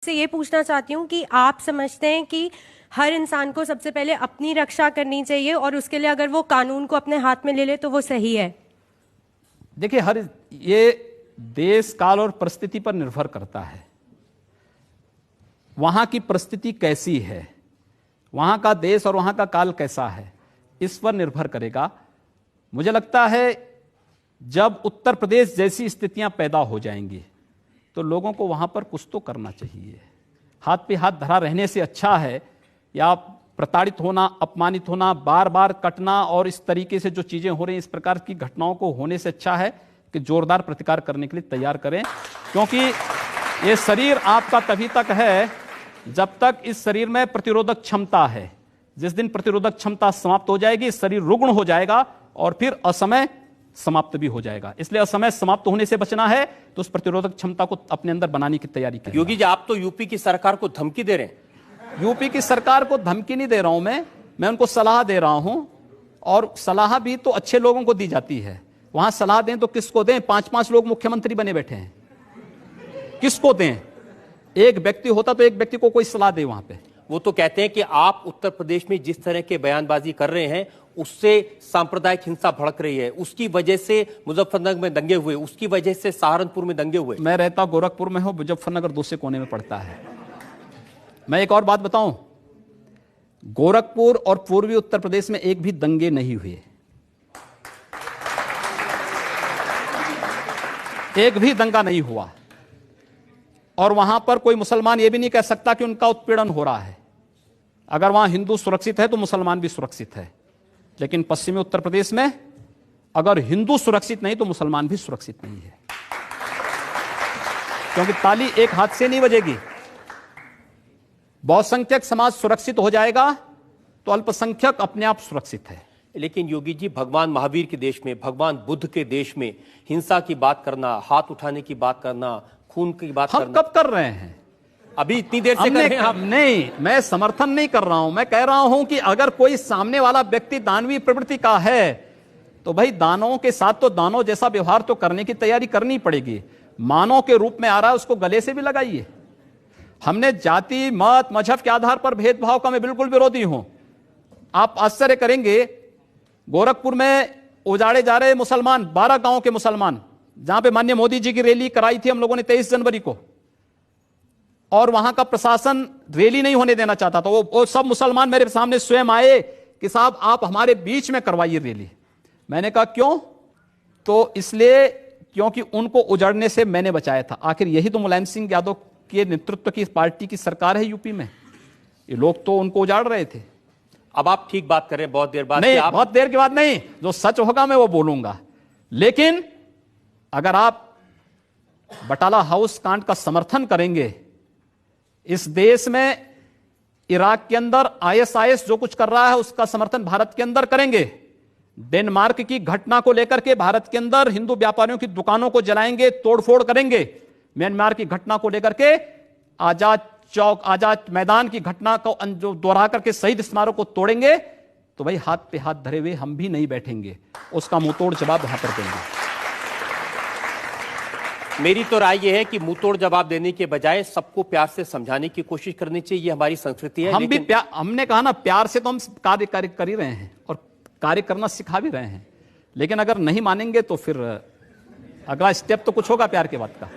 से ये पूछना चाहती हूँ कि आप समझते हैं कि हर इंसान को सबसे पहले अपनी रक्षा करनी चाहिए और उसके लिए अगर वो कानून को अपने हाथ में ले ले तो वो सही है? देखिए, ये देश काल और परिस्थिति पर निर्भर करता है। वहां की परिस्थिति कैसी है, वहां का देश और वहां का काल कैसा है, इस पर निर्भर करेगा। मुझे लगता है जब उत्तर प्रदेश जैसी स्थितियां पैदा हो जाएंगी तो लोगों को वहां पर कुछ तो करना चाहिए। हाथ पे हाथ धरा रहने से अच्छा है या प्रताड़ित होना, अपमानित होना, बार बार कटना और इस तरीके से जो चीजें हो रही हैं, इस प्रकार की घटनाओं को होने से अच्छा है कि जोरदार प्रतिकार करने के लिए तैयार करें। क्योंकि ये शरीर आपका तभी तक है जब तक इस शरीर में प्रतिरोधक क्षमता है। जिस दिन प्रतिरोधक क्षमता समाप्त हो जाएगी, शरीर रुग्ण हो जाएगा और फिर असमय समाप्त भी हो जाएगा। इसलिए असमय समाप्त होने से बचना है तो उस प्रतिरोधक क्षमता को अपने अंदर बनाने की तैयारी करें। योगी जी, आप तो यूपी की सरकार को धमकी दे रहे हैं। यूपी की सरकार को धमकी नहीं दे रहा हूं मैं उनको सलाह दे रहा हूं, और सलाह भी तो अच्छे लोगों को दी जाती है। वहां सलाह दें तो किसको दें? 5-5 लोग मुख्यमंत्री बने बैठे हैं, किसको दें? एक व्यक्ति होता तो एक व्यक्ति को कोई सलाह दे वहां पे। वो तो कहते हैं कि आप उत्तर प्रदेश में जिस तरह के बयानबाजी कर रहे हैं उससे सांप्रदायिक हिंसा भड़क रही है, उसकी वजह से मुजफ्फरनगर में दंगे हुए, उसकी वजह से सहारनपुर में दंगे हुए। मैं रहता गोरखपुर में हूं, मुजफ्फरनगर दूसरे कोने में पड़ता है। मैं एक और बात बताऊं, गोरखपुर और पूर्वी उत्तर प्रदेश में एक भी दंगे नहीं हुए, एक भी दंगा नहीं हुआ। और वहां पर कोई मुसलमान यह भी नहीं कह सकता कि उनका उत्पीड़न हो रहा है। अगर वहां हिंदू सुरक्षित है तो मुसलमान भी सुरक्षित है। लेकिन पश्चिमी उत्तर प्रदेश में अगर हिंदू सुरक्षित नहीं तो मुसलमान भी सुरक्षित नहीं है, क्योंकि ताली एक हाथ से नहीं बजेगी। बहुसंख्यक समाज सुरक्षित हो जाएगा तो अल्पसंख्यक अपने आप सुरक्षित है। लेकिन योगी जी, भगवान महावीर के देश में, भगवान बुद्ध के देश में हिंसा की बात करना, हाथ उठाने की बात करना, खून की बात हम करना, कब कर रहे हैं? अभी इतनी देर से कर रहे हैं आप। नहीं, मैं समर्थन नहीं कर रहा हूं। मैं कह रहा हूं कि अगर कोई सामने वाला व्यक्ति दानवीय प्रवृत्ति का है तो भाई दानवों के साथ तो दानव जैसा व्यवहार तो करने की तैयारी करनी पड़ेगी। मानव के रूप में आ रहा है, उसको गले से भी लगाइए। हमने जाति, मत, मजहब के आधार पर भेदभाव का मैं बिल्कुल विरोधी हूं। आप आश्चर्य करेंगे, गोरखपुर में उजाड़े जा रहे मुसलमान, 12 गांवों के मुसलमान, जहां पे माननीय मोदी जी की रैली कराई थी हम लोगों ने 23 जनवरी को, और वहां का प्रशासन रैली नहीं होने देना चाहता था। वो सब मुसलमान मेरे सामने स्वयं आए कि साहब आप हमारे बीच में करवाइए रैली। मैंने कहा क्यों? तो इसलिए क्योंकि उनको उजड़ने से मैंने बचाया था। आखिर यही तो मुलायम सिंह यादव के नेतृत्व की पार्टी की सरकार है यूपी में। ये लोग तो उनको उजाड़ रहे थे। अब आप ठीक बात कर रहे हैं, बहुत देर बाद नहीं, बहुत देर के बाद नहीं, जो सच होगा मैं वो बोलूंगा। लेकिन अगर आप बटाला हाउस कांड का समर्थन करेंगे, इस देश में इराक के अंदर आईएसआईएस जो कुछ कर रहा है उसका समर्थन भारत के अंदर करेंगे, डेनमार्क की घटना को लेकर के भारत के अंदर हिंदू व्यापारियों की दुकानों को जलाएंगे, तोड़फोड़ करेंगे, म्यांमार की घटना को लेकर के आजाद चौक, आजाद मैदान की घटना को जो दोहरा करके शहीद स्मारक को तोड़ेंगे, तो भाई हाथ पे हाथ धरे हुए हम भी नहीं बैठेंगे, उसका मुंहतोड़ जवाब वहां पर देंगे। मेरी तो राय यह है कि मुंहतोड़ जवाब देने के बजाय सबको प्यार से समझाने की कोशिश करनी चाहिए। ये हमारी संस्कृति है। हमने कहा ना, प्यार से तो हम कार्य कर ही रहे हैं और कार्य करना सिखा भी रहे हैं। लेकिन अगर नहीं मानेंगे तो फिर अगला स्टेप तो कुछ होगा प्यार के बाद का।